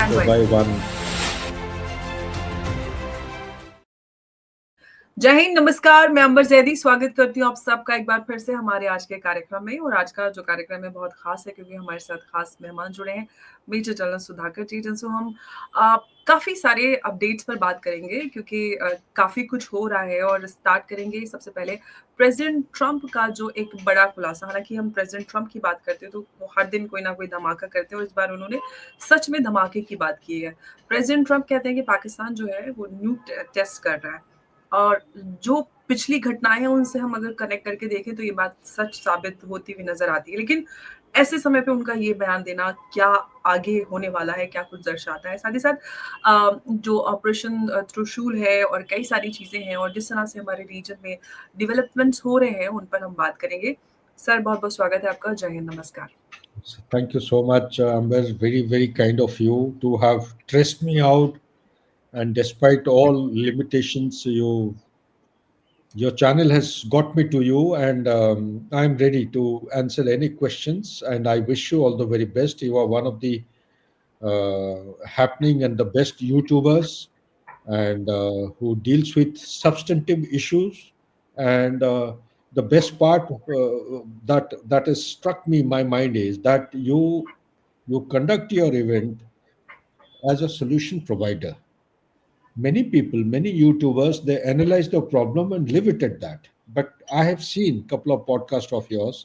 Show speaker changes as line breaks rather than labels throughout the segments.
One
So
by
by
one.
one.
जय हिंद, नमस्कार। मैं अंबर जैदी स्वागत करती हूँ आप सबका एक बार फिर से हमारे आज के कार्यक्रम में। और आज का जो कार्यक्रम है बहुत खास है क्योंकि हमारे साथ खास मेहमान जुड़े हैं, मेजर जनरल सुधाकर जी, जिनसे हम काफ़ी सारे अपडेट्स पर बात करेंगे क्योंकि काफ़ी कुछ हो रहा है। और स्टार्ट करेंगे सबसे पहले प्रेसिडेंट ट्रंप का जो एक बड़ा खुलासा। हालांकि हम प्रेसिडेंट ट्रंप की बात करते हैं तो वो हर दिन कोई ना कोई धमाका करते हैं और इस बार उन्होंने सच में धमाके की बात की है। प्रेसिडेंट ट्रंप कहते हैं कि पाकिस्तान जो है वो न्यूक टेस्ट कर रहा है, और जो पिछली घटनाएं हैं उनसे हम अगर कनेक्ट करके देखें तो ये बात सच साबित होती हुई नजर आती है। लेकिन ऐसे समय पे उनका ये बयान देना क्या आगे होने वाला है, क्या कुछ दर्शाता है। साथ ही साथ जो ऑपरेशन त्रिशूल है और कई सारी चीजें हैं और जिस तरह से हमारे रीजन में डेवलपमेंट्स हो रहे हैं उन पर हम बात करेंगे। सर, बहुत बहुत स्वागत है आपका। जय हिंद, नमस्कार।
Thank you so much, Amber. Very, very kind of you to have traced me out. And despite all limitations, your channel has got me to you, and I'm ready to answer any questions. And I wish you all the very best. You are one of the happening and the best YouTubers, and who deals with substantive issues. And the best part that has struck me in my mind is that you conduct your event as a solution provider. Many people, many YouTubers, they analyze the problem and leave it at that. But I have seen a couple of podcasts of yours.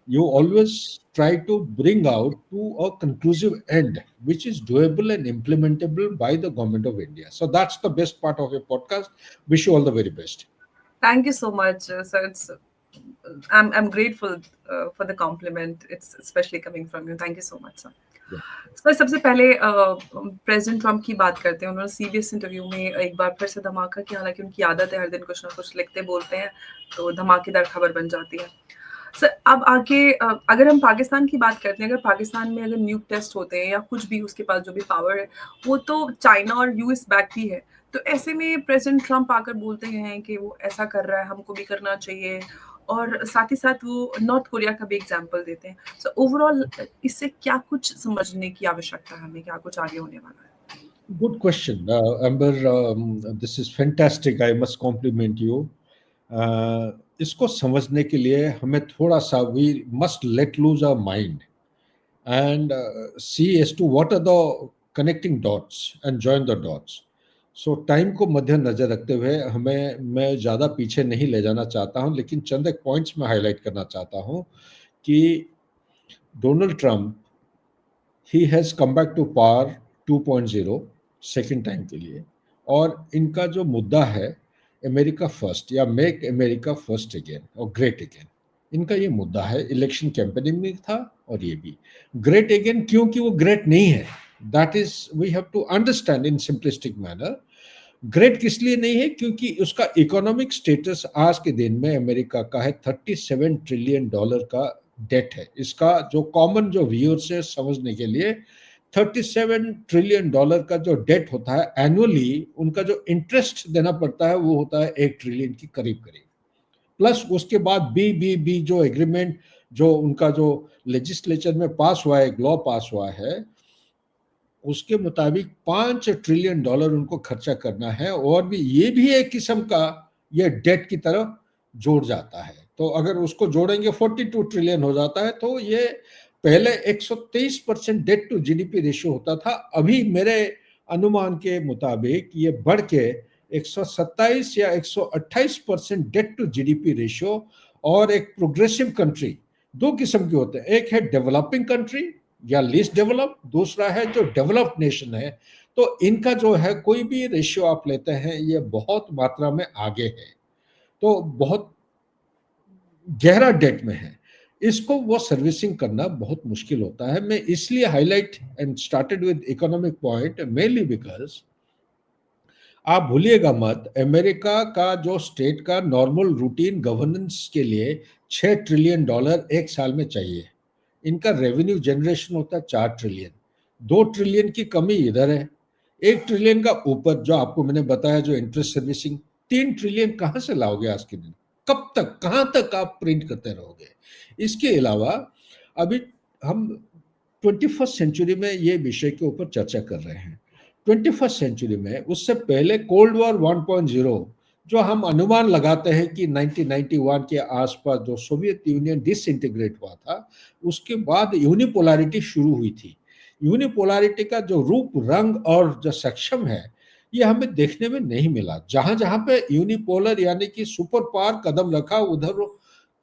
You always try to bring out to a conclusive end, which is doable and implementable by the government of India. So that's the best part of your podcast. Wish you all the very best.
Thank you so much, sir. I'm grateful for the compliment. It's especially coming from you. Thank you so much, sir.
Yeah.
Sir, सबसे पहले president Trump की बात करते हैं। उन्होंने CBS interview में एक बार फिर से धमाका किया। हालांकि उनकी आदत है हर दिन कुछ ना कुछ लिखते बोलते हैं तो धमाकेदार खबर बन जाती है। सर, अब आगे अगर हम पाकिस्तान की बात करते हैं, अगर पाकिस्तान में अगर न्यूक टेस्ट होते हैं या कुछ भी उसके पास जो भी पावर है वो तो चाइना और यूएस बैक ही है। तो ऐसे में प्रेसिडेंट ट्रंप आकर बोलते हैं कि वो ऐसा कर रहा है, हमको भी करना चाहिए। और साथ ही साथ वो नॉर्थ कोरिया का भी एग्जांपल देते हैं। सो ओवरऑल इससे क्या कुछ समझने की आवश्यकता है हमें, क्या कुछ आगे होने वाला है?
Good question, Amber. This is fantastic. I must compliment you. इसको समझने के लिए हमें थोड़ा सा we must let loose our mind and see as to what are the connecting dots and join the dots. So time को मद्देनजर रखते हुए मैं ज़्यादा पीछे नहीं ले जाना चाहता हूं, लेकिन चंद एक पॉइंट्स में हाईलाइट करना चाहता हूं कि Donald Trump he has come back to power 2.0 second time के लिए। और इनका जो मुद्दा है अमेरिका फर्स्ट या मेक अमेरिका फर्स्ट अगेन और ग्रेट अगेन, इनका ये मुद्दा है। इलेक्शन कैंपेनिंग में था और ये भी ग्रेट अगेन, क्योंकि वो ग्रेट नहीं है। That is we have to understand in simplistic manner. Great किस लिए नहीं है? क्योंकि उसका इकोनॉमिक स्टेटस आज के दिन में अमेरिका का है $37 ट्रिलियन का डेट है। इसका जो कॉमन जो व्यूअर्स है समझने के लिए, $37 ट्रिलियन का जो डेट होता है एनुअली, उनका जो इंटरेस्ट देना पड़ता है वो होता है 1 ट्रिलियन की करीब करीब। प्लस उसके बाद बी जो एग्रीमेंट जो उनका जो लेजिस्लेचर में पास हुआ है, एक लॉ पास हुआ है, उसके मुताबिक $5 ट्रिलियन उनको खर्चा करना है। और भी ये भी एक किस्म का ये डेट की तरफ जोड़ जाता है। तो अगर उसको जोड़ेंगे 42 ट्रिलियन हो जाता है। तो ये पहले 123% डेट टू जीडीपी रेशियो होता था। अभी मेरे अनुमान के मुताबिक ये बढ़ के 127 या 128% डेट टू जीडीपी रेशियो। और एक प्रोग्रेसिव कंट्री दो किस्म के होते हैं, एक है डेवलपिंग कंट्री या लीस्ट डेवलप, दूसरा है जो डेवलप्ड नेशन है। तो इनका जो है कोई भी रेशियो आप लेते हैं ये बहुत मात्रा में आगे है, तो बहुत गहरा डेट में है। इसको वो सर्विसिंग करना बहुत मुश्किल होता है। मैं इसलिए highlight and started with economic point mainly because आप भूलिएगा मत, अमेरिका का जो स्टेट का नॉर्मल रूटीन गवर्नेंस के लिए $6 ट्रिलियन एक साल में चाहिए। इनका रेवेन्यू जनरेशन होता है 4 ट्रिलियन। 2 ट्रिलियन की कमी इधर है। 1 ट्रिलियन का ऊपर जो आपको मैंने बताया जो इंटरेस्ट सर्विसिंग, 3 ट्रिलियन कहाँ से लाओगे आज के दिन? कब तक, कहाँ तक आप प्रिंट करते रहोगे? इसके अलावा अभी हम 21st सेंचुरी में ये विषय के ऊपर चर्चा कर रहे हैं। 21st सेंचुरी में उससे पहले कोल्ड वॉर 1.0 जो हम अनुमान लगाते हैं कि 1991 के आसपास जो सोवियत यूनियन डिसइंटीग्रेट हुआ था, उसके बाद यूनिपोलैरिटी शुरू हुई थी। यूनिपोलैरिटी का जो रूप, रंग और जो सक्षम है, ये हमें देखने में नहीं मिला। जहां जहां पे यूनिपोलर यानी कि सुपर पावर कदम रखा, उधर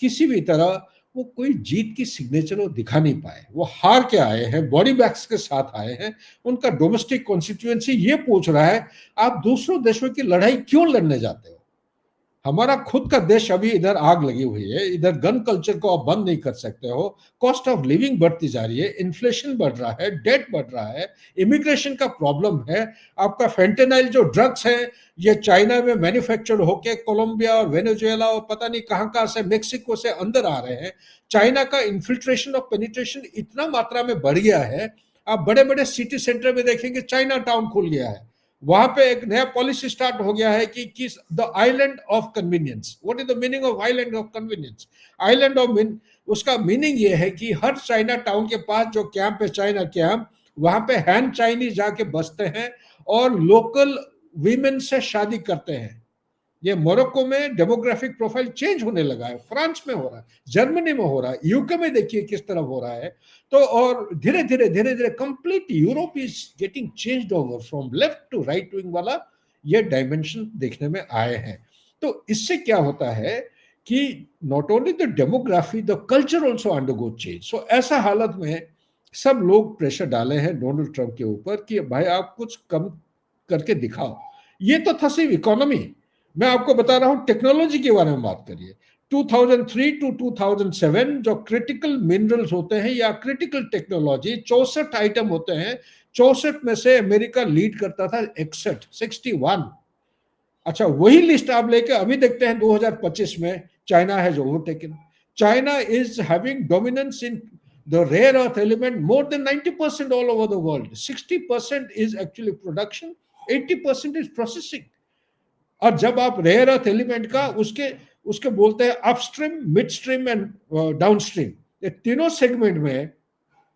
किसी भी तरह वो कोई जीत की सिग्नेचर वो दिखा नहीं पाए। वो हार के आए हैं, बॉडी बैग्स के साथ आए हैं। उनका डोमेस्टिक कॉन्स्टिट्यूएंसी ये पूछ रहा है, आप दूसरों देशों की लड़ाई क्यों लड़ने जाते हो? हमारा खुद का देश अभी इधर आग लगी हुई है, इधर गन कल्चर को आप बंद नहीं कर सकते हो। कॉस्ट ऑफ लिविंग बढ़ती जा रही है, इन्फ्लेशन बढ़ रहा है, डेट बढ़ रहा है, इमिग्रेशन का प्रॉब्लम है। आपका फेंटेनाइल जो ड्रग्स है, ये चाइना में मैन्युफैक्चर्ड होके कोलंबिया और वेनेजुएला और पता नहीं कहां कहां से, मेक्सिको से अंदर आ रहे हैं। चाइना का इन्फिल्ट्रेशन और पेनिट्रेशन इतना मात्रा में बढ़ गया है। आप बड़े बड़े सिटी सेंटर में देखेंगे चाइना टाउन खुल गया है। वहां पे एक नया पॉलिसी स्टार्ट हो गया है कि किस the island of convenience. What is the meaning of island of convenience? Island of उसका मीनिंग ये है कि हर चाइना टाउन के पास जो कैंप है, चाइना कैंप, वहां पे हैंड चाइनीज जाके बसते हैं और लोकल वीमेन से शादी करते हैं। ये मोरक्को में डेमोग्राफिक प्रोफाइल चेंज होने लगा है, फ्रांस में हो रहा है, जर्मनी में हो रहा है, यूके में देखिए किस तरफ हो रहा है। तो और धीरे धीरे complete Europe is getting changed over from left to right wing वाला ये डायमेंशन देखने में आए हैं। तो इससे क्या होता है कि not only the demography, the culture also undergo change. So ऐसा हालत में सब लोग प्रेशर डाले हैं डोनाल्ड ट्रंप के ऊपर कि भाई आप कुछ कम करके दिखाओ। ये तो था सिर्फ इकोनॉमी। मैं आपको बता रहा हूं टेक्नोलॉजी के बारे में बात करिए। 2003 टू 2007 जो क्रिटिकल मिनरल्स होते हैं या क्रिटिकल टेक्नोलॉजी 64 आइटम होते हैं। 64 में से अमेरिका लीड करता था 61। अच्छा, वही लिस्ट आप लेके अभी देखते हैं 2025 में China has overtaken. China is having dominance in the rare earth element more than 90% all over the world. 60% is actually production, 80% is processing. और जब आप रेयर अर्थ एलिमेंट का उसके उसके बोलते हैं upstream, mid stream and downstream, ये तीनों सेगमेंट में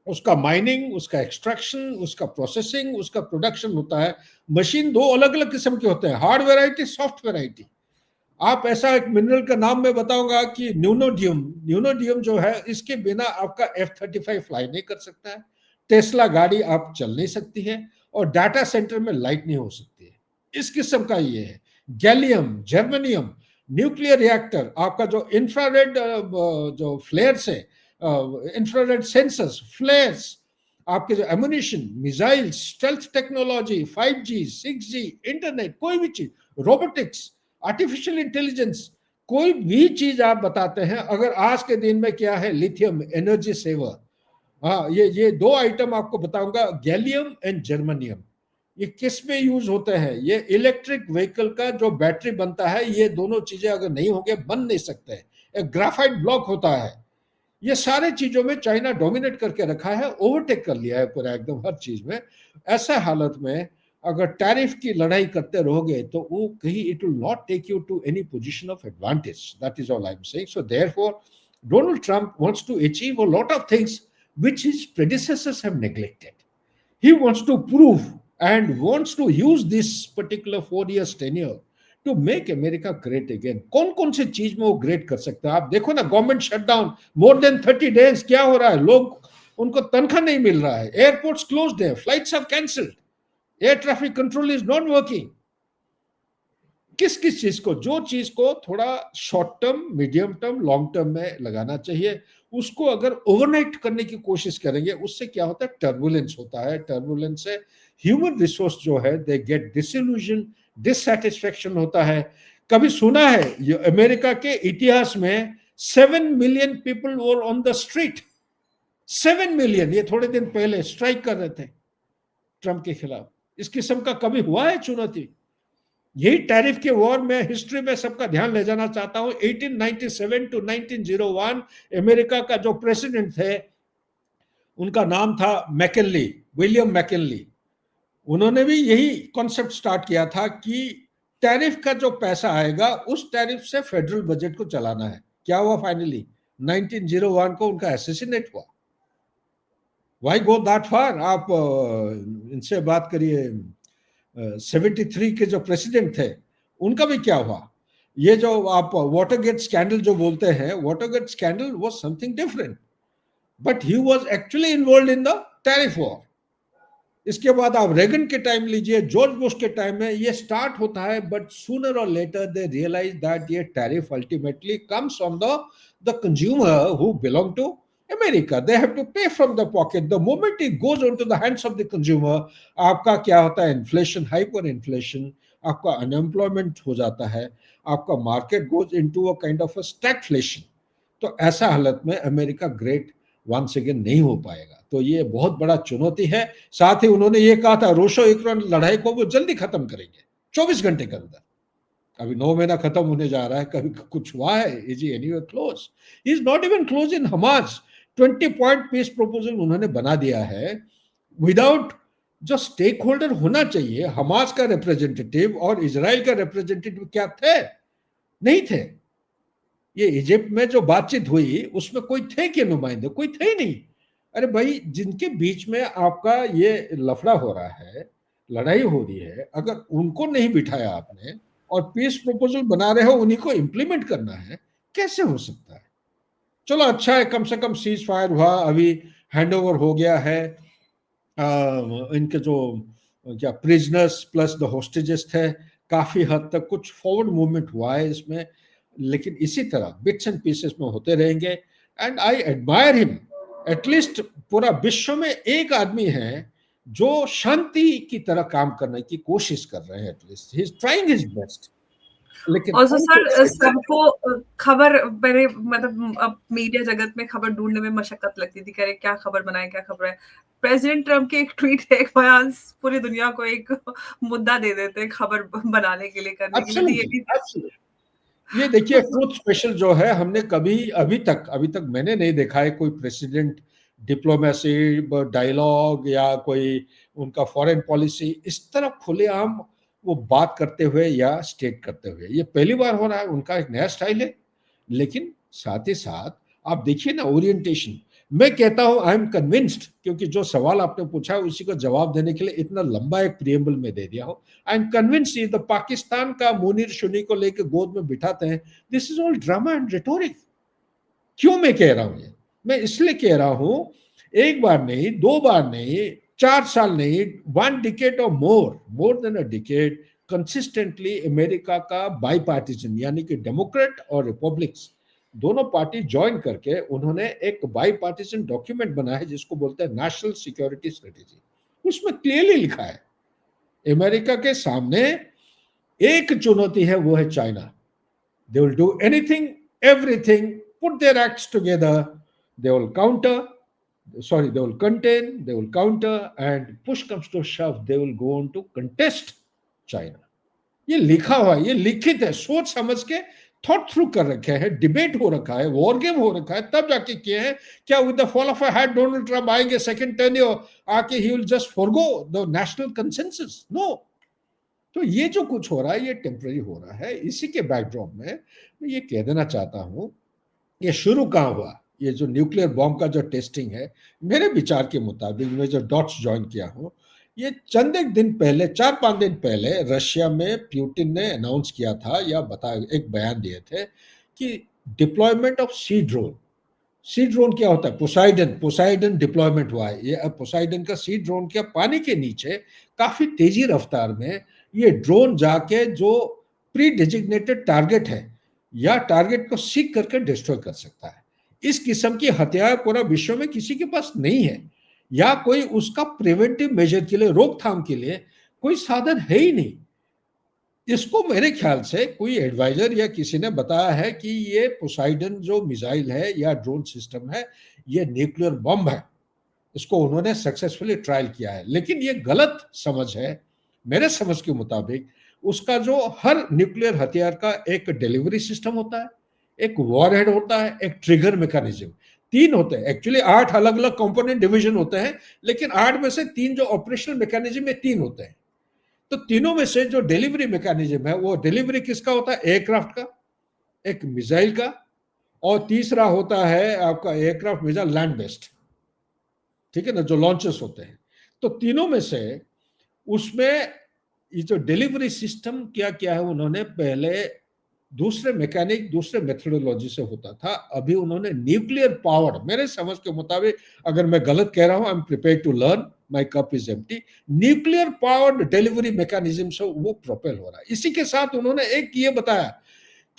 उसका माइनिंग, उसका एक्सट्रैक्शन, उसका प्रोसेसिंग, उसका प्रोडक्शन होता है। मशीन दो अलग अलग किस्म के होते हैं, हार्ड वेराइटी, सॉफ्ट वेराइटी। आप ऐसा एक मिनरल का नाम मैं बताऊंगा कि न्यूनोडियम जो है, इसके बिना आपका F-35 फ्लाई नहीं कर सकता है, टेस्ला गाड़ी आप चल नहीं सकती है, और डाटा सेंटर में लाइट नहीं हो सकती है। इस किस्म का ये है। गैलियम, जर्मेनियम, न्यूक्लियर रिएक्टर, आपका जो इंफ्रारेड जो फ्लेयर्स है, इंफ्रारेड सेंसर्स, फ्लेयर्स, आपके जो ammunition, missile, stealth technology, 5G, 6G, internet, कोई भी चीज, रोबोटिक्स, आर्टिफिशियल इंटेलिजेंस, कोई भी चीज आप बताते हैं, अगर आज के दिन में क्या है, लिथियम एनर्जी सेवर। हाँ, ये दो आइटम आपको बताऊंगा, गैलियम एंड जर्मेनियम। ये किस में यूज होते हैं? ये इलेक्ट्रिक व्हीकल का जो बैटरी बनता है, ये दोनों चीजें अगर नहीं होंगे बन नहीं सकते। एक ग्राफाइट ब्लॉक होता है। ये सारे चीजों में चाइना डोमिनेट करके रखा है, ओवरटेक कर लिया है पूरा एकदम हर चीज में। ऐसा हालत में अगर टैरिफ की लड़ाई करते रहोगे तो वो कहीं it will not take you to any position of advantage. That is all I am saying. So therefore Donald Trump wants to achieve a lot of things which his predecessors have neglected. He wants to prove and wants to use this particular 4 years tenure to make America great again. कौन कौन सी चीज में वो great कर सकता है? आप देखो ना, government shutdown more than 30 days, क्या हो रहा है? लोग, उनको तनख्वाह नहीं मिल रहा है, एयरपोर्ट्स क्लोज्ड है, flights are cancelled, air traffic control is not working. किस किस चीज को, जो चीज को थोड़ा short term, medium term, long term में लगाना चाहिए, उसको अगर ओवरनाइट करने की कोशिश करेंगे, उससे क्या होता है? टर्बुलेंस होता है। टर्बुलेंस से ह्यूमन रिसोर्स जो है दे गेट डिसइल्यूजन, डिससैटिस्फैक्शन होता है। कभी सुना है ये अमेरिका के इतिहास में 7 million people were on the street? 7 million, ये थोड़े दिन पहले स्ट्राइक कर रहे थे ट्रंप के खिलाफ। इस किस्म का कभी हुआ है चुनौती? यही टैरिफ के वॉर में हिस्ट्री में सबका ध्यान ले जाना चाहता हूं। 1897 टू 1901 अमेरिका का जो प्रेसिडेंट थे, उनका नाम था मैकिनली, विलियम मैकिनली। उन्होंने भी यही कॉन्सेप्ट स्टार्ट किया था कि टैरिफ का जो पैसा आएगा उस टैरिफ से फेडरल बजट को चलाना है। क्या हुआ फाइनली? 1901 को उनका असैसिनेट हुआ। Why go that far? आप इनसे बात करिए, 73 के जो प्रेसिडेंट थे उनका भी क्या हुआ? ये जो आप वाटरगेट स्कैंडल जो बोलते हैं, Watergate scandal was something different, but he was actually involve in the tariff war. इसके बाद आप रेगन के टाइम लीजिए, जॉर्ज बुश के टाइम में ये स्टार्ट होता है, but sooner or later they realize that ये tariff ultimately comes on the consumer who belong to America. They have to pay from the pocket. The moment it goes on to the hands of the consumer, आपका क्या होता है? Inflation, hyper inflation, आपका unemployment हो जाता है, आपका market goes into a kind of a stagflation. तो ऐसा हालत में अमेरिका ग्रेट वंस अगेन नहीं हो पाएगा। तो ये बहुत बड़ा चुनौती है। साथ ही उन्होंने ये कहा था रूसो यूक्रेन लड़ाई को वो जल्दी खत्म करेंगे 24 घंटे के अंदर। अभी 9 महीना खत्म होने जा रहा है, कभी कुछ हुआ है? Is he anywhere close? He is not even close in Hamas. 20 point peace proposal उन्होंने बना दिया है विदाउट जो स्टेक होल्डर होना चाहिए। हमास का रिप्रेजेंटेटिव और इजराइल का रिप्रेजेंटेटिव क्या थे? नहीं थे। ये इजिप्ट में जो बातचीत हुई उसमें कोई थे के नुमाइंदे? कोई थे ही नहीं। अरे भाई, जिनके बीच में आपका ये लफड़ा हो रहा है, लड़ाई हो रही है, अगर उनको नहीं बिठाया आपने और पीस प्रपोजल बना रहे हो, उन्हीं को इम्प्लीमेंट करना है, कैसे हो सकता है? चलो अच्छा है, कम से कम सीज फायर हुआ, अभी हैंडओवर हो गया है। इनके जो क्या प्रिजनर्स प्लस द होस्टेजेस थे, काफी हद तक कुछ फॉरवर्ड मूवमेंट हुआ है इसमें, लेकिन इसी तरह बिट्स एंड पीसेस में होते रहेंगे। And I admire him. At least पूरा विश्व में एक आदमी है जो शांति की तरह काम करने की कोशिश कर रहे हैं। At least he is trying his best. लेकिन
ऑल्सो
उनको
सर, सबको खबर मेरे मतलब अब मीडिया जगत में खबर ढूंढने में मशक्कत लगती थी, करे क्या खबर बनाए क्या खबर है। प्रेसिडेंट ट्रम्प के एक ट्वीट, एक बयान पूरी दुनिया को एक मुद्दा दे देते हैं खबर बनाने के लिए, करने के लिए। तो ये
एब्सोल्युटली,
भी
ये देखिए ट्रूथ स्पेशल जो है, हमने कभी अभी तक मैंने नहीं देखा है कोई प्रेसिडेंट डिप्लोमेसी डायलॉग या कोई उनका फॉरेन पॉलिसी इस तरह खुलेआम वो बात करते हुए या स्टेट करते हुए। ये पहली बार हो रहा है। उनका एक नया स्टाइल है। लेकिन साथ ही साथ आप देखिए ना ओरिएंटेशन। मैं कहता हूं आई एम कन्विंस्ड, क्योंकि जो सवाल आपने पूछा है उसी का जवाब देने के लिए इतना लंबा एक प्रियम्बल में दे दिया हो। आई एम कन्विंस्ड ये तो पाकिस्तान का मुनीर शुनी को लेकर गोद में बिठाते हैं, this is all drama and rhetoric. क्यों मैं कह रहा हूं ये? मैं इसलिए कह रहा हूं, एक बार नहीं, दो बार नहीं, 4 साल नहीं, 1 डिकेड और मोर देन अ डिकेड कंसिस्टेंटली अमेरिका का बाई पार्टीजन यानी कि डेमोक्रेट और रिपब्लिक्स दोनों पार्टी ज्वाइन करके उन्होंने एक बाई पार्टीजन डॉक्यूमेंट बनाया है जिसको बोलते हैं नेशनल सिक्योरिटी स्ट्रेटेजी। उसमें क्लियरली लिखा है अमेरिका के सामने एक चुनौती है, वो है China. They will do anything, everything, put their acts together. They will counter, they will contain, they will counter, and push comes to shove, they will go on to contest China. ये लिखा हुआ है, ये लिखित है, सोच समझ के थॉट थ्रू कर रखे हैं, डिबेट हो रखा है, वॉर गेम हो रखा है, तब जाके किए हैं। क्या with the fall of a hat Donald Trump आएंगे सेकंड टेन्योर आके he will just forgo the national consensus? No. तो ये जो कुछ हो रहा है ये टेम्पररी हो रहा है। इसी के बैकड्रॉप में मैं ये कह देना चाहता हूं, ये शुरू कहाँ हुआ? ये जो न्यूक्लियर बॉम्ब का जो टेस्टिंग है, मेरे विचार के मुताबिक, मैं जो डॉट्स ज्वाइन किया हूं, ये चंद एक दिन पहले, 4-5 दिन पहले रशिया में प्यूटिन ने अनाउंस किया था या एक बयान दिए थे कि deployment of sea drone. Sea drone क्या होता है? पोसाइडन डिप्लॉयमेंट हुआ है। ये अब पोसाइडन का सी ड्रोन क्या, पानी के नीचे काफी तेजी रफ्तार में ये ड्रोन जाके जो प्री डिजिग्नेटेड टारगेट है या टारगेट को सीख करके डिस्ट्रॉय कर सकता है। इस किस्म की हथियार पूरा विश्व में किसी के पास नहीं है, या कोई उसका प्रिवेंटिव मेजर के लिए, रोकथाम के लिए कोई साधन है ही नहीं। इसको मेरे ख्याल से कोई एडवाइजर या किसी ने बताया है कि ये पोसाइडन जो मिसाइल है या ड्रोन सिस्टम है, ये न्यूक्लियर बम है। इसको उन्होंने सक्सेसफुली ट्रायल किया है, लेकिन ये गलत समझ है मेरे समझ के मुताबिक। उसका जो हर न्यूक्लियर हथियार का एक डिलीवरी सिस्टम होता है, एक वॉरहेड होता है, एक ट्रिगर मैकेनिज्म, 3 होते हैं। एक्चुअली 8 अलग अलग कंपोनेंट डिवीजन होते हैं, लेकिन 8 में से 3 जो ऑपरेशनल मैकेनिज्म में 3 होते हैं। तो तीनों में से जो डिलीवरी मैकेनिज्म है, वो डिलीवरी किसका होता है? एयरक्राफ्ट का, एक मिसाइल का, और तीसरा होता है आपका एयरक्राफ्ट मिसाइल लैंड बेस्ड। ठीक है ना, जो लॉन्चेस होते हैं। तो तीनों में से उसमें ये जो डिलीवरी सिस्टम क्या क्या है, उन्होंने पहले दूसरे मैकेनिक दूसरे मेथोडोलॉजी से होता था, अभी उन्होंने न्यूक्लियर पावर, मेरे समझ के मुताबिक, अगर मैं गलत कह रहा हूं, I am prepared to learn, my cup is empty, nuclear powered delivery mechanism से वो प्रोपेल हो रहा है। इसी के साथ उन्होंने एक ये बताया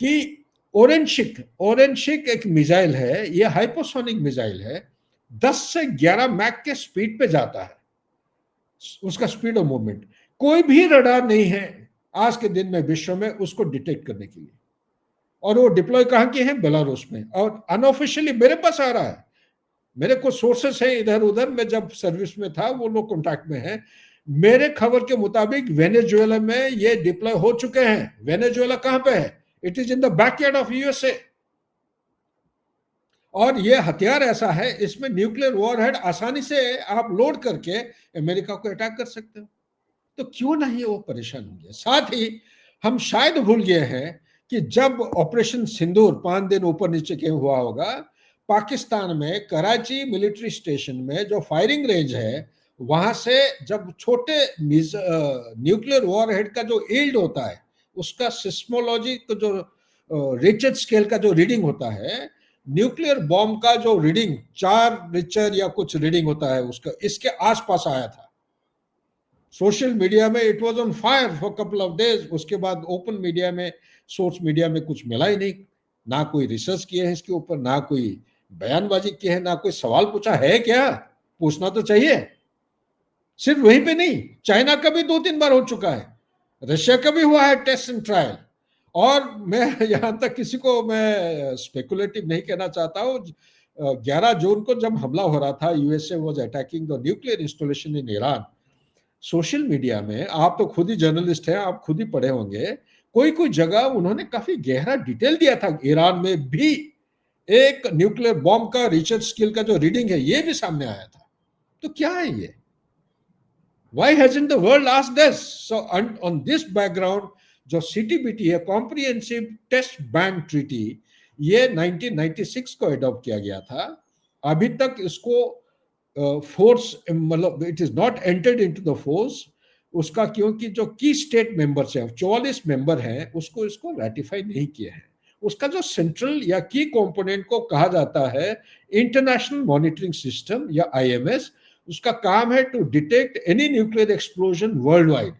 कि ओरेनशिक एक मिसाइल है, ये हाइपोसोनिक मिसाइल है, 10 से 11 मैक के स्पीड पे जाता है, उसका स्पीड ऑफ मूवमेंट। कोई भी रडार नहीं है आज के दिन में विश्व में उसको डिटेक्ट करने के लिए, और वो डिप्लॉय कहाँ किए हैं, बेलारूस में, और अनऑफिशियली मेरे पास आ रहा है, मेरे कुछ सोर्सेस हैं इधर उधर, मैं जब सर्विस में था वो लोग कॉन्टैक्ट में हैं, मेरे खबर के मुताबिक वेनेजुएला में ये डिप्लॉय हो चुके हैं। वेनेजुएला कहां पे है, it is in the backyard of USA, और ये हथियार ऐसा है, इसमें न्यूक्लियर वॉरहेड आसानी से आप लोड करके अमेरिका को अटैक कर सकते हो। तो क्यों नहीं वो परेशान होंगे। साथ ही हम शायद भूल गए हैं कि जब ऑपरेशन सिंदूर 5 दिन ऊपर नीचे क्यों हुआ होगा, पाकिस्तान में कराची मिलिट्री स्टेशन में जो फायरिंग रेंज है, वहां से जब छोटे न्यूक्लियर वॉरहेड का जो यील्ड होता है, उसका सिस्मोलॉजी का जो रिचर्ड स्केल का जो रीडिंग होता है, न्यूक्लियर बॉम्ब का जो रीडिंग 4 रिचर या कुछ रीडिंग होता है उसका, इसके आसपास आया था। सोशल मीडिया में it was on fire for couple of days, उसके बाद ओपन मीडिया में, सोर्स मीडिया में कुछ मिला ही नहीं, ना कोई रिसर्च किए हैं इसके ऊपर, ना कोई बयानबाजी की है, ना कोई सवाल पूछा है, क्या पूछना तो चाहिए। सिर्फ वहीं पे नहीं, चाइना का भी 2-3 बार हो चुका है, रशिया का भी हुआ है टेस्ट एंड ट्रायल, और मैं यहां तक किसी को मैं स्पेकुलेटिव नहीं कहना चाहता हूं, 11 जून को जब हमला हो रहा था, USA was attacking the nuclear installation in Iran, social media में, आप तो खुद ही जर्नलिस्ट हैं, आप खुद ही पढ़े होंगे, कोई कोई जगह उन्होंने काफी गहरा डिटेल दिया था, ईरान में भी एक न्यूक्लियर बॉम्ब का रिसर्च स्किल का जो रीडिंग है ये भी सामने आया था। तो क्या है ये, why hasn't the world asked this? So on this background, जो सीटीबीटी है, कॉम्प्रिहेंसिव टेस्ट बैन ट्रीटी, ये 1996 को अडॉप्ट किया गया था, अभी तक इसको फोर्स, मतलब it is not entered into the force उसका, क्योंकि जो की स्टेट मेंबर्स हैं, 44 मेंबर हैं, उसको इसको रेटिफाई नहीं किए हैं। उसका जो सेंट्रल या की कंपोनेंट को कहा जाता है इंटरनेशनल मॉनिटरिंग सिस्टम या आईएमएस, उसका काम है to detect any nuclear explosion world wide.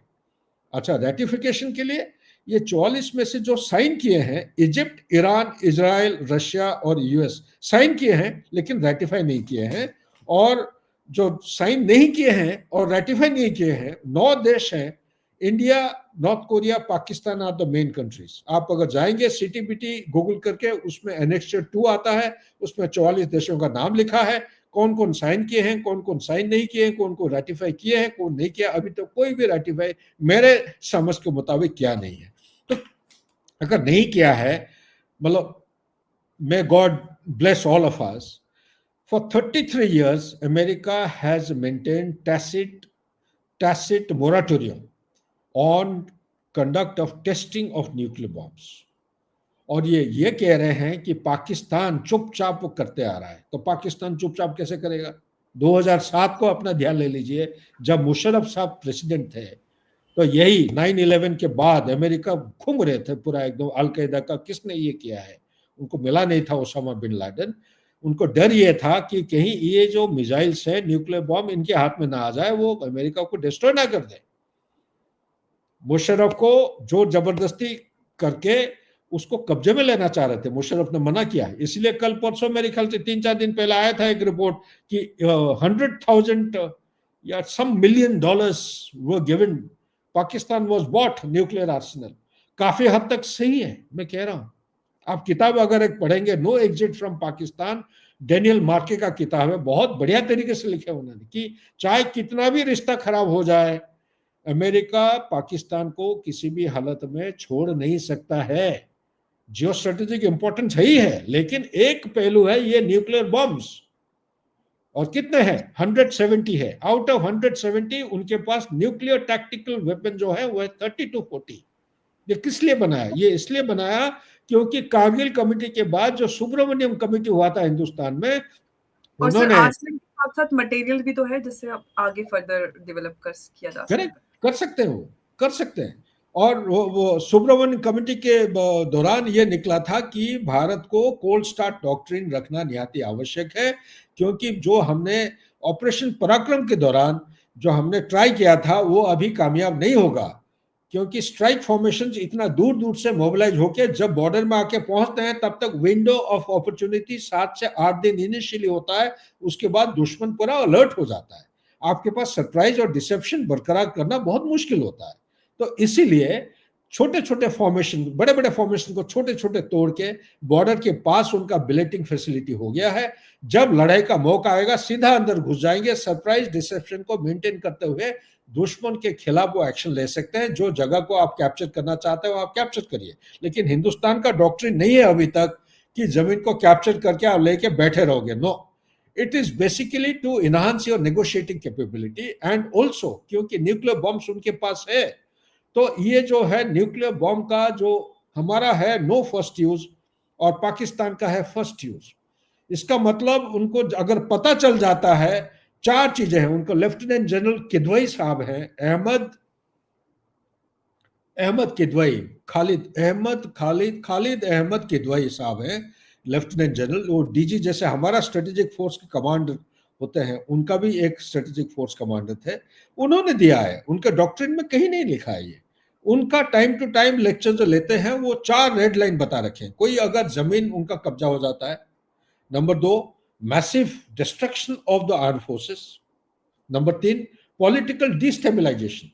अच्छा, रेटिफिकेशन के लिए ये 44 में से जो साइन किए हैं, इजिप्ट, ईरान, इजराइल, रशिया और यूएस साइन किए हैं, लेकिन रेटिफाई नहीं किए हैं। और जो साइन नहीं किए हैं और रेटिफाई नहीं किए हैं, 9 देश हैं, India, North Korea, Pakistan are the main countries. आप अगर जाएंगे सीटीबीटी गूगल करके, उसमें एनेक्सर 2 आता है, उसमें 44 देशों का नाम लिखा है, कौन कौन साइन किए हैं, कौन कौन साइन नहीं किए हैं, कौन कौन रेटिफाई किए हैं, कौन नहीं किया। अभी तो कोई भी रेटिफाई मेरे समझ के मुताबिक किया नहीं है। तो अगर नहीं किया है, मतलब may God bless all of us, for 33 years America has maintained tacit moratorium on conduct of testing of nuclear bombs, और ये कह रहे हैं कि पाकिस्तान चुपचाप करते आ रहा है। तो पाकिस्तान चुपचाप कैसे करेगा? 2007 को अपना ध्यान ले लीजिए, जब मुशर्रफ साहब प्रेसिडेंट थे, तो यही 9/11 के बाद अमेरिका घूम रहे थे पूरा एकदम, अलकायदा का किसने ये किया है, उनको मिला नहीं था ओसामा बिन लादेन, उनको डर ये था कि कहीं ये जो मिसाइल्स है, न्यूक्लियर बॉम्ब, इनके हाथ में ना आ जाए, वो अमेरिका को डिस्ट्रॉय ना कर दे। मुशर्रफ को जोर जबरदस्ती करके उसको कब्जे में लेना चाह रहे थे, मुशर्रफ ने मना किया। इसलिए कल परसों मेरे ख्याल से 3-4 दिन पहले आया था एक रिपोर्ट कि 100,000 या some million dollars were given, Pakistan was bought nuclear Arsenal. काफी हद तक सही है, मैं कह रहा हूं। आप किताब अगर एक पढ़ेंगे, no exit from Pakistan, Daniel Markey का किताब है, बहुत बढ़िया तरीके से लिखा उन्होंने कि चाहे कितना भी रिश्ता खराब हो जाए, अमेरिका पाकिस्तान को किसी भी हालत में छोड़ नहीं सकता है। जियो स्ट्रेटेजिक इंपॉर्टेंस है ही है, लेकिन एक पहलू है ये न्यूक्लियर बॉम्ब्स, और कितने हैं? 170 है। आउट ऑफ 170 उनके पास न्यूक्लियर टैक्टिकल वेपन जो है वो है 30 to 40। ये किस लिए बनाया? ये इसलिए बनाया क्योंकि कारगिल कमेटी के बाद जो सुब्रमण्यम कमेटी हुआ था हिंदुस्तान में,
और सर
उन्होंने
आर्सेनिक की साथ-साथ मटेरियल भी तो है जिससे अब आगे फर्दर डेवलप किया जा सकता
करेक्ट,
है।
कर सकते हैं वो, कर सकते हैं। और वो सुब्रमण्यम कमेटी के दौरान ये निकला था कि भारत को कोल्ड स्टार्ट डॉक्ट्रिन रखना निहाती आवश्यक है, क्योंकि जो हमने ऑपरेशन पराक्रम के दौरान जो हमने ट्राई किया था वो अभी कामयाब नहीं होगा, क्योंकि स्ट्राइक फॉर्मेशन इतना दूर दूर से मोबिलाइज होकर जब बॉर्डर में आके पहुंचते हैं तब तक विंडो ऑफ अपॉर्चुनिटी 7 से 8 दिन इनिशियली होता है, उसके बाद दुश्मन पूरा अलर्ट हो जाता है, आपके पास सरप्राइज और डिसेप्शन बरकरार करना बहुत मुश्किल होता है। तो इसीलिए छोटे छोटे फॉर्मेशन, बड़े बड़े फॉर्मेशन को छोटे छोटे तोड़ के बॉर्डर के पास उनका बिलेटिंग फैसिलिटी हो गया है। जब लड़ाई का मौका आएगा सीधा अंदर घुस जाएंगे, सरप्राइज डिसेप्शन को मेंटेन करते हुए दुश्मन के खिलाफ वो एक्शन ले सकते हैं। जो जगह को आप कैप्चर करना चाहते हो आप कैप्चर करिए, लेकिन हिंदुस्तान का डॉक्ट्रिन नहीं है अभी तक कि जमीन को कैप्चर करके आप लेके बैठे रहोगे। No, it is basically to enhance your negotiating capability and also क्योंकि न्यूक्लियर बॉम्ब्स उनके पास है, तो ये जो है न्यूक्लियर बॉम्ब का जो हमारा है नो फर्स्ट यूज और पाकिस्तान का है फर्स्ट यूज। इसका मतलब उनको अगर पता चल जाता है, 4 चीजें हैं उनको। लेफ्टिनेंट जनरल किदवई साहब हैं, अहमद किदवई, खालिद अहमद किदवई साहब हैं लेफ्टिनेंट जनरल। वो डीजी जैसे हमारा स्ट्रेटेजिक फोर्स के कमांडर होते हैं, उनका भी एक स्ट्रेटेजिक फोर्स कमांडर थे। उन्होंने दिया है, उनके डॉक्ट्रिन में कहीं नहीं लिखा है ये। उनका टाइम टू टाइम लेक्चर जो लेते हैं वो 4 रेड लाइन बता रखे हैं। कोई अगर जमीन उनका कब्जा हो जाता है, number 2 massive destruction of the arm forces, number 3 political destabilisation,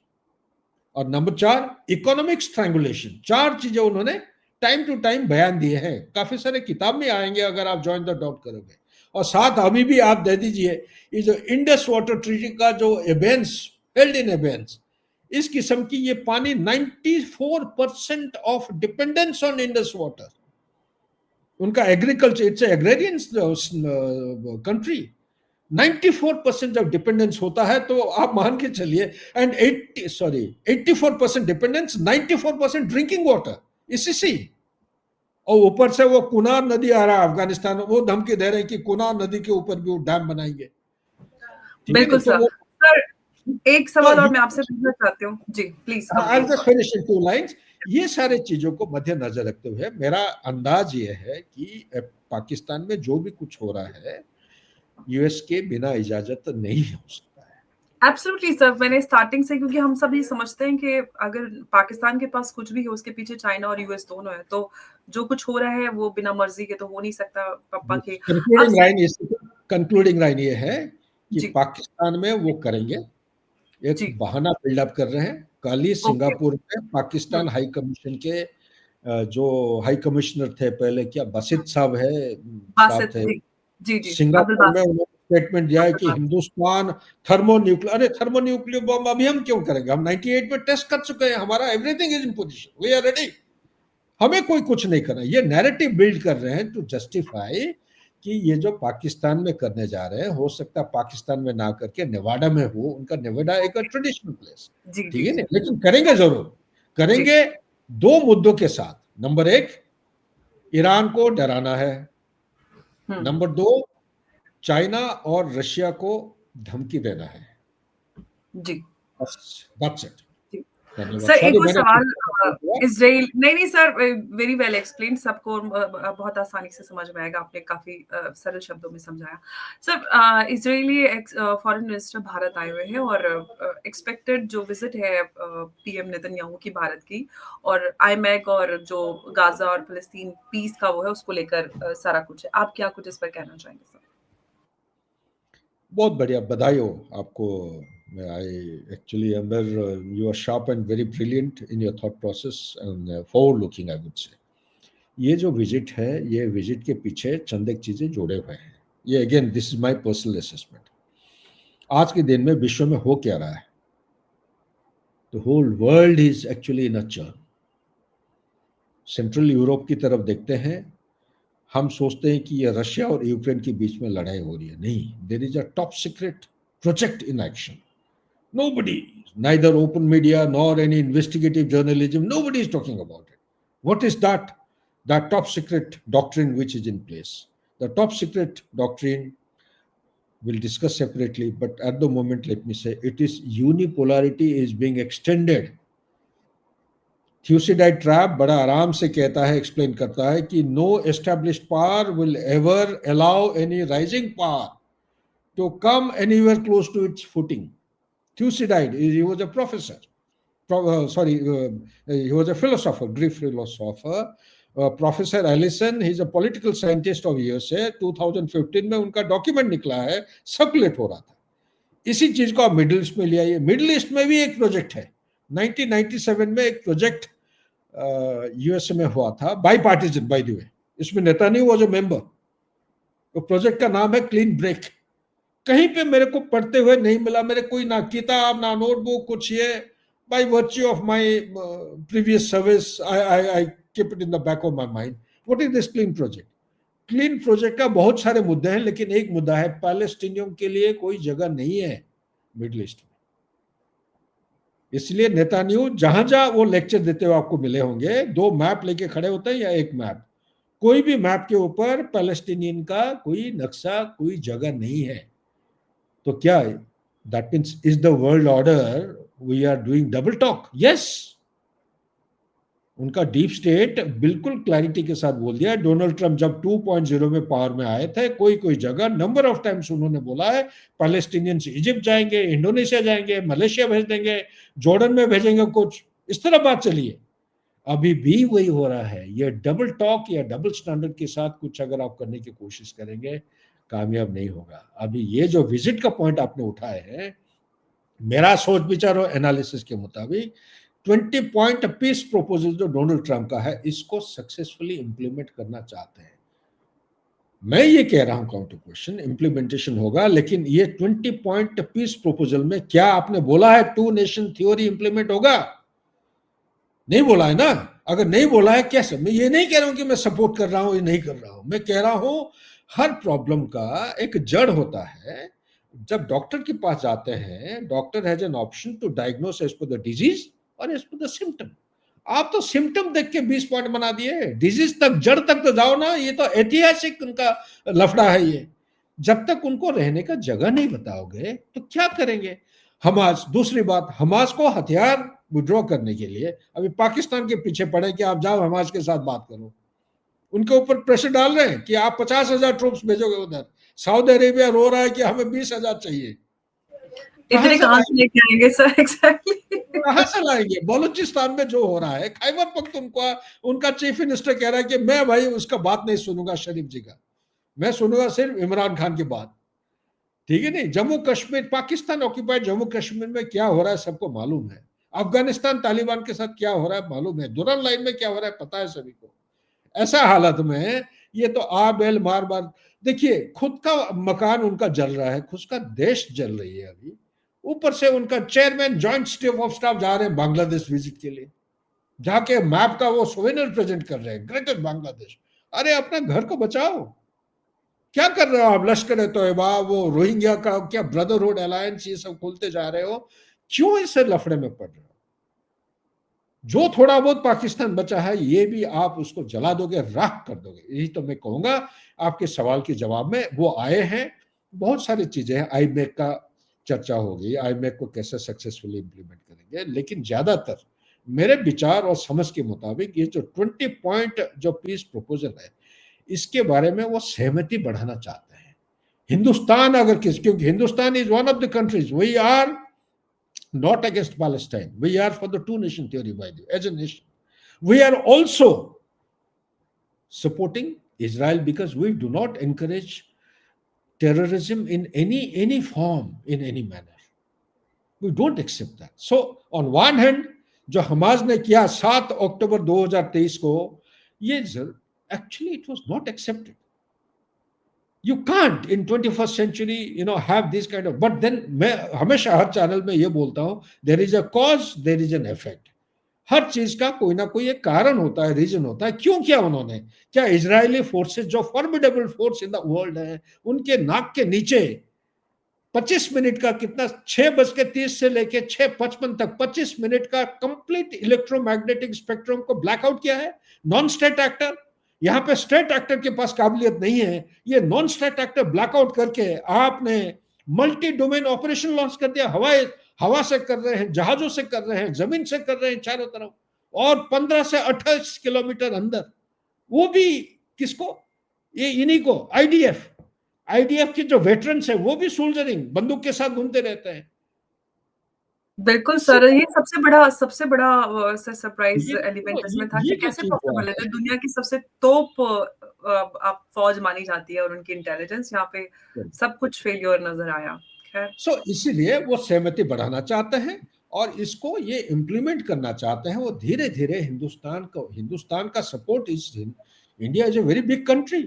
और नंबर 4 इकोनॉमिक स्ट्रैंगुलेशन। 4 चीजें उन्होंने टाइम टू टाइम बयान दिए हैं, काफी सारे किताब में आएंगे अगर आप ज्वाइन द डॉट करोगे। और साथ अभी भी आप दे दीजिए ये जो इंडस वाटर ट्रीटी का जो एबेंस हेल्ड इन एबेंस, इस किस्म की ये पानी 94% of dependence on Indus water. उनका एग्रीकल्चर, इट्स एग्रेरियन कंट्री, 94% जब डिपेंडेंस होता है तो आप मान के चलिए, एंड 84% डिपेंडेंस, 94% ड्रिंकिंग वाटर इसी से। और ऊपर से वो कुनार नदी आ रहा है अफगानिस्तान में, वो धमकी दे रहे हैं कि कुनार नदी के ऊपर भी वो डैम बनाएंगे।
बिल्कुल सर। सर एक सवाल और मैं आपसे पूछना चाहती हूँ जी, please.
I'll just finish in 2 lines। ये सारे चीजों को मद्देनजर रखते हुए मेरा अंदाज ये है कि पाकिस्तान में जो भी कुछ हो रहा है यूएस के बिना इजाजत नहीं हो सकता है।
एब्सोल्युटली सर, मैंने स्टार्टिंग से, क्योंकि हम सभी समझते हैं कि अगर पाकिस्तान के पास कुछ भी है उसके पीछे चाइना और यूएस दोनों है, तो जो कुछ हो रहा है वो बिना मर्जी के तो हो नहीं सकता पापा के।
कंक्लूडिंग लाइन ये है कि पाकिस्तान में वो करेंगे, एक बहाना बिल्डअप कर रहे हैं। कल ही सिंगापुर में पाकिस्तान हाई कमीशन के जो हाई कमिश्नर थे पहले, क्या बासित साहब थे, सिंगापुर में उन्होंने स्टेटमेंट दिया है कि हिंदुस्तान थर्मो न्यूक्लियर बॉम्ब अभी हम क्यों करेंगे, हम 98 में टेस्ट कर चुके हैं, हमारा everything is in position, we are ready, हमें कोई कुछ नहीं करना। ये नैरेटिव बिल्ड कर रहे हैं टू जस्टिफाई कि ये जो पाकिस्तान में करने जा रहे हैं, हो सकता है पाकिस्तान में ना करके नेवाडा में हो। उनका नेवाडा एक ट्रेडिशनल प्लेस, ठीक है ना, लेकिन करेंगे जरूर, करेंगे 2 मुद्दों के साथ। नंबर 1 ईरान को डराना है, नंबर 2 चाइना और रशिया को धमकी देना है जी। That's it।
सर एक और सवाल, इजराइल, नहीं सर, वेरी वेल एक्सप्लेन, सबको बहुत आसानी से समझ में आएगा, आपने काफी सरल शब्दों में समझाया। Sir Israeli foreign minister Bharat आए हुए हैं और एक्सपेक्टेड जो विजिट है पीएम नेतन्याहू की भारत की, और आईमैक और जो गाजा और फिलिस्तीन पीस का वो है उसको लेकर सारा कुछ है, आप क्या कुछ इस पर कहना चाहेंगे सर?
बहुत बढ़िया, बधाई हो आपको। I actually am you are sharp and very brilliant in your thought process and forward looking, I would say। ये जो विजिट है, ये विजिट के पीछे चंद एक चीजें जोड़े हुए हैं। ये again this is my personal assessment. आज के दिन में विश्व में हो क्या रहा है, the whole world is actually in a churn. Central Europe की तरफ देखते हैं, हम सोचते हैं कि ये रशिया और यूक्रेन के बीच में लड़ाई हो रही है, नहीं, there is a top secret project in action. Nobody, neither open media nor any investigative journalism, nobody is talking about it. What is that? That top secret doctrine which is in place. The top secret doctrine we'll discuss separately, but at the moment let me say it is unipolarity is being extended. Thucydides trap बड़ा आराम से कहता है, explain करता है कि no established power will ever allow any rising power to come anywhere close to its footing. Thucydide, he was a professor. He was a philosopher, Greek philosopher. Professor Allison, he's a political scientist of USA. 2015 में उनका document निकला है, circulate हो रहा था. इसी चीज को आप मिडिल ईस्ट में ले आइए. मिडिल ईस्ट में भी एक प्रोजेक्ट है. 1997 में एक प्रोजेक्ट यूएसए में हुआ था, by partisan by the way. इसमें नेतान्याहू वाज अ मेंबर. तो प्रोजेक्ट का नाम है क्लीन ब्रेक. कहीं पे मेरे को पढ़ते हुए नहीं मिला, मेरे कोई ना किताब ना नोटबुक कुछ. ये by virtue of my previous service I keep it in the back of my mind. What is this clean project? Clean project का बहुत सारे मुद्दे हैं, लेकिन एक मुद्दा है पैलेस्टीनियों के लिए कोई जगह नहीं है मिडिल ईस्ट में. इसलिए नेतान्याहू जहां जहां वो लेक्चर देते हुए आपको मिले होंगे, 2 मैप लेके खड़े होते हैं या एक मैप. कोई भी मैप के ऊपर पैलेस्टीनियन का कोई नक्शा, कोई जगह नहीं है. तो क्या that means is the world order we are doing double talk? Yes. उनका डीप स्टेट बिल्कुल क्लैरिटी के साथ बोल दिया. डोनाल्ड ट्रंप जब 2.0 में पावर में आए थे, कोई कोई जगह नंबर ऑफ टाइम्स उन्होंने बोला है पैलेस्टीनियंस इजिप्ट जाएंगे, इंडोनेशिया जाएंगे, मलेशिया भेज देंगे, जॉर्डन में भेजेंगे कुछ. इस तरह बात चली है. अभी भी वही हो रहा है. ये डबल टॉक या डबल स्टैंडर्ड के साथ कुछ अगर आप करने की कोशिश करेंगे, कामयाब नहीं होगा. अभी ये जो विजिट का पॉइंट आपने उठाए हैं, मेरा सोच विचार और एनालिसिस के मुताबिक 20 पॉइंट पीस प्रपोजल जो डोनाल्ड ट्रंप का है, इसको सक्सेसफुली इंप्लीमेंट करना चाहते हैं. मैं ये कह रहा हूं काउंटर क्वेश्चन, इंप्लीमेंटेशन होगा, लेकिन ये 20 पॉइंट पीस प्रपोजल में क्या आपने बोला है 2 नेशन थ्योरी इंप्लीमेंट होगा? नहीं बोला है ना. अगर नहीं बोला है, कैसे? मैं ये नहीं कह रहा हूं कि मैं सपोर्ट कर रहा हूं, ये नहीं कर रहा हूं. मैं कह रहा हूं हर प्रॉब्लम का एक जड़ होता है. जब डॉक्टर के पास जाते हैं, doctor has an option to diagnose as per the disease और एज पर द सिम्टम. आप तो सिम्टम देख के 20 पॉइंट बना दिए. डिजीज तक, जड़ तक तो जाओ ना. ये तो ऐतिहासिक उनका लफड़ा है. ये जब तक उनको रहने का जगह नहीं बताओगे तो क्या करेंगे? हमास, दूसरी बात, हमास को हथियार विड्रॉ करने के लिए अभी पाकिस्तान के पीछे पड़े कि आप जाओ हमास के साथ बात करो. उनके ऊपर प्रेशर डाल रहे हैं कि आप 50,000 ट्रूप्स भेजोगे उधर. सऊदी अरेबिया रो रहा है कि हमें 20,000 चाहिए.
इतने कहां से लेके आएंगे सर? एग्जैक्टली
कहां से लाएंगे? बलूचिस्तान में जो हो रहा है, खैबर पख्तूनख्वा, उनका चीफ मिनिस्टर कह रहा है कि मैं भाई उसका बात नहीं सुनूंगा शरीफ जी का, मैं सुनूंगा सिर्फ इमरान खान की बात. ठीक है नहीं. जम्मू कश्मीर, पाकिस्तान ऑक्यूपाइड जम्मू कश्मीर में क्या हो रहा है सबको मालूम है. अफगानिस्तान तालिबान के साथ क्या हो रहा है मालूम है. दुरन लाइन में क्या हो रहा है पता है सभी को. ऐसा हालत में ये तो आ बेल मार मार. देखिए, खुद का मकान उनका जल रहा है, खुद का देश जल रही है अभी. ऊपर से उनका chairman joint chief of staff जा रहे हैं बांग्लादेश विजिट के लिए, जाके मैप का वो सोवेनियर प्रेजेंट कर रहे हैं, ग्रेटर बांग्लादेश. अरे अपना घर को बचाओ. क्या कर रहे हो आप? लश्कर है तोयबा, वो रोहिंग्या का क्या ब्रदरहुड अलायंस, ये सब खोलते जा रहे हो. क्यों इससे लफड़े में पड़ रहे हो? जो थोड़ा बहुत पाकिस्तान बचा है, ये भी आप उसको जला दोगे, राख कर दोगे. यही तो मैं कहूंगा आपके सवाल के जवाब में. वो आए हैं, बहुत सारी चीजें हैं. आईमेक का चर्चा होगी, आईमेक को कैसे सक्सेसफुली इंप्लीमेंट करेंगे, लेकिन ज्यादातर मेरे विचार और समझ के मुताबिक ये जो 20 पॉइंट जो पीस प्रपोजल है, इसके बारे में वो सहमति बढ़ाना चाहते हैं. हिंदुस्तान अगर क्योंकि Hindustan is one of the countries, we are not against Palestine. We are for the 2 nation theory by the way, as a nation. We are also supporting Israel because we do not encourage terrorism in any form, in any manner. We don't accept that. So on one hand, जो Hamas ने किया 7 अक्टूबर 2023 को, ये actually it was not accepted. You can't in 21st century, have this kind of. But then मैं हमेशा हर channel में ये बोलता हूँ, there is a cause, there is an effect. हर चीज का कोई ना कोई एक कारण होता है, रीजन होता है. क्यों किया उन्होंने? क्या इजरायली फोर्सेस जो formidable force in the world है, उनके नाक के नीचे 25 मिनट का कितना 6:30 से लेके 6:55 तक 25 मिनट का कंप्लीट इलेक्ट्रोमैग्नेटिक स्पेक्ट्रम को ब्लैकआउट किया है. नॉन स्टेट एक्टर यहाँ पे स्टेट एक्टर के पास काबिलियत नहीं है, ये नॉन स्टेट एक्टर ब्लैकआउट करके आपने मल्टी डोमेन ऑपरेशन लॉन्च कर दिया। हवा से कर रहे हैं, जहाजों से कर रहे हैं, जमीन से कर रहे हैं चारों तरफ, और 15 से 28 किलोमीटर अंदर, वो भी किसको, ये इन्हीं को, आईडीएफ के जो वेटरन्स है वो भी सोल्जरिंग बंदूक के साथ घूमते रहते हैं।
बिल्कुल
इससे
सर, ये सबसे बड़ा सरप्राइज एलिमेंट इसमें था
ये
कि
जो
कैसे
चीज हुआ
पॉसिबल है,
है,
जो दुनिया की सबसे तोप आप फौज मानी जाती है और उनकी इंटेलिजेंस, यहाँ पे सब कुछ फेलियर नजर आया। खैर,
सो इसीलिए वो सहमति बढ़ाना चाहते हैं और इसको ये इम्प्लीमेंट करना चाहते हैं। वो धीरे धीरे हिंदुस्तान का सपोर्ट इस, India is a very big country,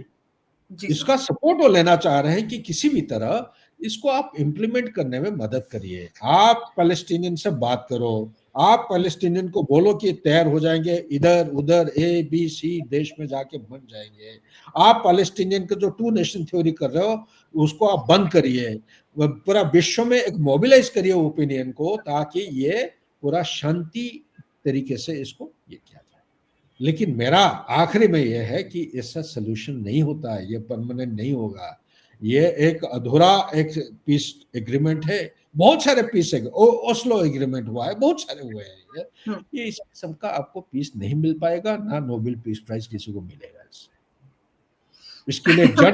जी
इसका
सर।
सपोर्ट वो लेना चाह रहे हैं कि किसी भी तरह इसको आप इम्प्लीमेंट करने में मदद करिए। आप पैलेस्टीनियन से बात करो, आप पैलेस्टीनियन को बोलो कि तैयार हो जाएंगे, इधर उधर ए बी सी देश में जाके बन जाएंगे। आप पैलेस्टीनियन का जो टू नेशन थ्योरी कर रहे हो उसको आप बंद करिए, पूरा विश्व में एक मोबिलाइज करिए ओपिनियन को, ताकि ये पूरा शांति तरीके से इसको ये किया जाए। लेकिन मेरा आखिरी में यह है कि इसका सोल्यूशन नहीं होता है, ये परमानेंट नहीं होगा, ये एक अधूरा एक पीस एग्रीमेंट है। बहुत सारे पीस है, ओस्लो एग्रीमेंट हुआ है, बहुत सारे हुए हैं, ये इस किस्म का आपको पीस नहीं मिल पाएगा, ना नोबेल पीस प्राइज किसी को मिलेगा इसके लिए जड़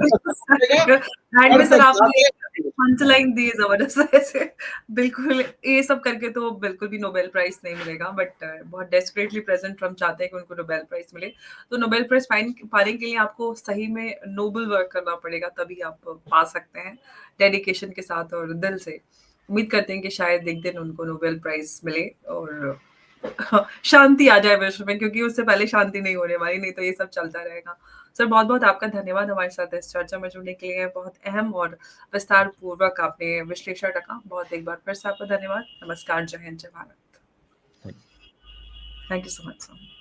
एंड में सर आपने पंचलाइन दी जबरदस्त ऐसे। बिल्कुल, ये सब करके तो बिल्कुल भी नोबेल प्राइज नहीं मिलेगा, बट बहुत डेस्परेटली प्रेजेंट ट्रम्प चाहते हैं कि उनको नोबेल प्राइज मिले। तो नोबेल प्राइज पाने के लिए आपको सही में नोबल वर्क करना पड़ेगा, तभी आप पा सकते हैं डेडिकेशन के साथ और दिल से। उम्मीद करते हैं कि शायद एक दिन उनको नोबेल प्राइज मिले और शांति आ जाए विश्व में, क्योंकि उससे पहले शांति नहीं होने वाली, नहीं तो ये सब चलता रहेगा। सर, बहुत बहुत आपका धन्यवाद हमारे साथ इस चर्चा में जुड़ने के लिए। बहुत अहम और विस्तार पूर्वक आपने विश्लेषण रखा। बहुत एक बार फिर से आपका धन्यवाद। नमस्कार, जय हिंद, जय Bharat. Thank you so much sir.